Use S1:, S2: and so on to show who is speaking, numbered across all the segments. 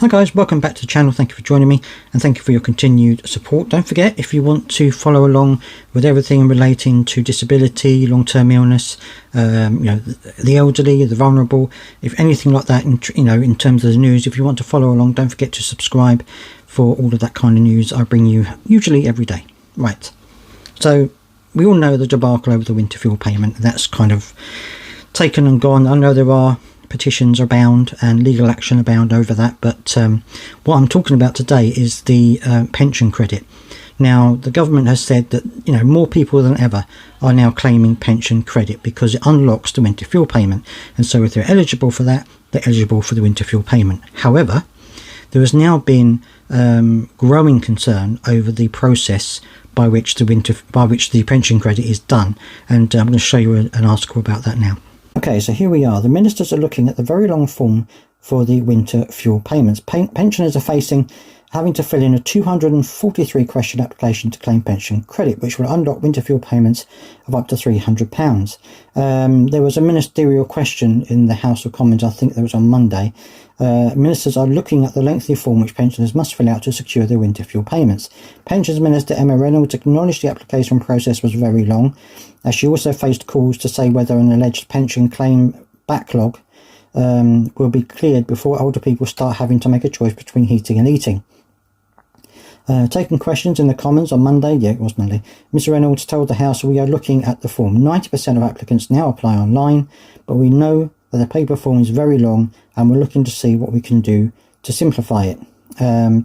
S1: Hi guys, welcome back to the channel. Thank you for joining me and thank you for your continued support. Don't forget, if you want to follow along with everything relating to disability, long-term illness, the elderly, the vulnerable, if anything like that, in terms of the news, if you want to follow along, don't forget to subscribe for all of that kind of news I bring you usually every day. Right, so we all know the debacle over the winter fuel payment. That's kind of taken and gone. I know there are petitions abound and legal action abound over that, but what I'm talking about today is the pension credit. Now, the government has said that more people than ever are now claiming pension credit because it unlocks the winter fuel payment, and so if they're eligible for that, they're eligible for the winter fuel payment. However, there has now been growing concern over the process by which the pension credit is done, and I'm going to show you an article about that now. Okay, so here we are. The ministers are looking at the very long form for the winter fuel payments. Pensioners are having to fill in a 243 question application to claim pension credit, which will unlock winter fuel payments of up to £300. There was a ministerial question in the House of Commons, I think that was on Monday. Ministers are looking at the lengthy form which pensioners must fill out to secure their winter fuel payments. Pensions Minister Emma Reynolds acknowledged the application process was very long, as she also faced calls to say whether an alleged pension claim backlog will be cleared before older people start having to make a choice between heating and eating. Taking questions in the Commons on Monday, it was Monday, Ms Reynolds told the House, "We are looking at the form. 90% of applicants now apply online, but we know that the paper form is very long and we're looking to see what we can do to simplify it."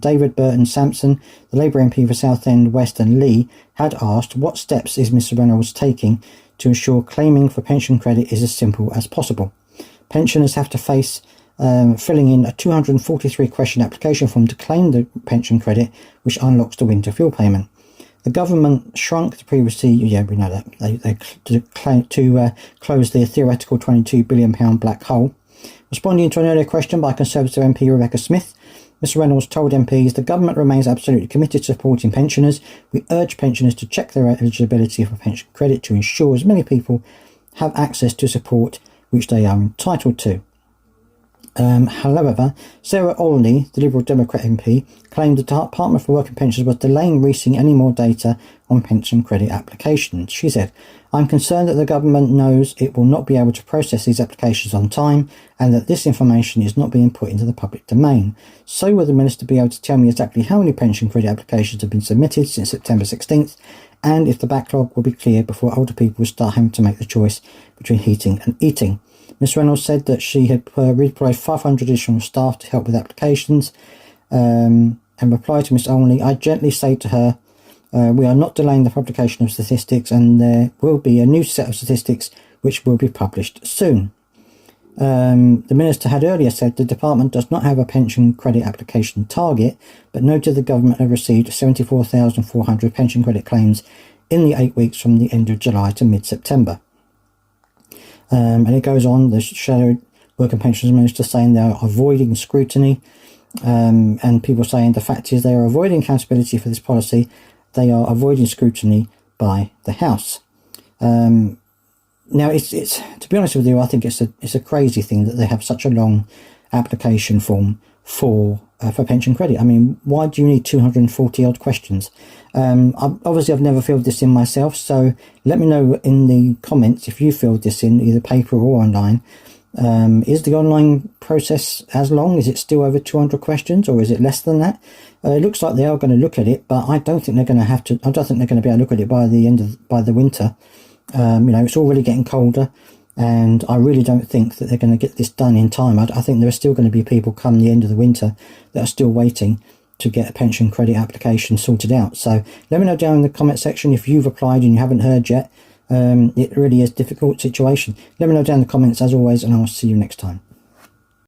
S1: David Burton Sampson, the Labour MP for Southend West and Lee, had asked what steps is Ms Reynolds taking to ensure claiming for pension credit is as simple as possible. Pensioners have to face filling in a 243 question application form to claim the pension credit, which unlocks the winter fuel payment. The government shrunk the previously, we know that, to close the theoretical £22 billion black hole. Responding to an earlier question by Conservative MP Rebecca Smith, Ms Reynolds told MPs, "The government remains absolutely committed to supporting pensioners. We urge pensioners to check their eligibility for pension credit to ensure as many people have access to support which they are entitled to." However, Sarah Olney, the Liberal Democrat MP, claimed the Department for Work and Pensions was delaying releasing any more data on pension credit applications. She said, "I'm concerned that the government knows it will not be able to process these applications on time and that this information is not being put into the public domain. So will the Minister be able to tell me exactly how many pension credit applications have been submitted since September 16th and if the backlog will be cleared before older people will start having to make the choice between heating and eating?" Ms Reynolds said that she had redeployed 500 additional staff to help with applications, and replied to Ms Olney, "I gently say to her, we are not delaying the publication of statistics and there will be a new set of statistics which will be published soon." The Minister had earlier said the department does not have a pension credit application target, but noted the government had received 74,400 pension credit claims in the 8 weeks from the end of July to mid-September. And it goes on, the Shadow Work and Pensions Minister saying they are avoiding scrutiny, and people saying the fact is they are avoiding accountability for this policy, they are avoiding scrutiny by the House. Now, it's to be honest with you, I think it's a crazy thing that they have such a long application form for pension credit. I mean, why do you need 240 odd questions? Obviously, I've never filled this in myself, so let me know in the comments if you filled this in, either paper or online. Is the online process as long? Is it still over 200 questions, or is it less than that? It looks like they are going to look at it, but I don't think they're going to have to. I don't think they're going to be able to look at it by the winter. It's already getting colder, and I really don't think that they're going to get this done in time. I think there are still going to be people come the end of the winter that are still waiting to get a pension credit application sorted out. So let me know down in the comment section if you've applied and you haven't heard yet. It really is a difficult situation. Let me know down in the comments as always, and I'll see you next time.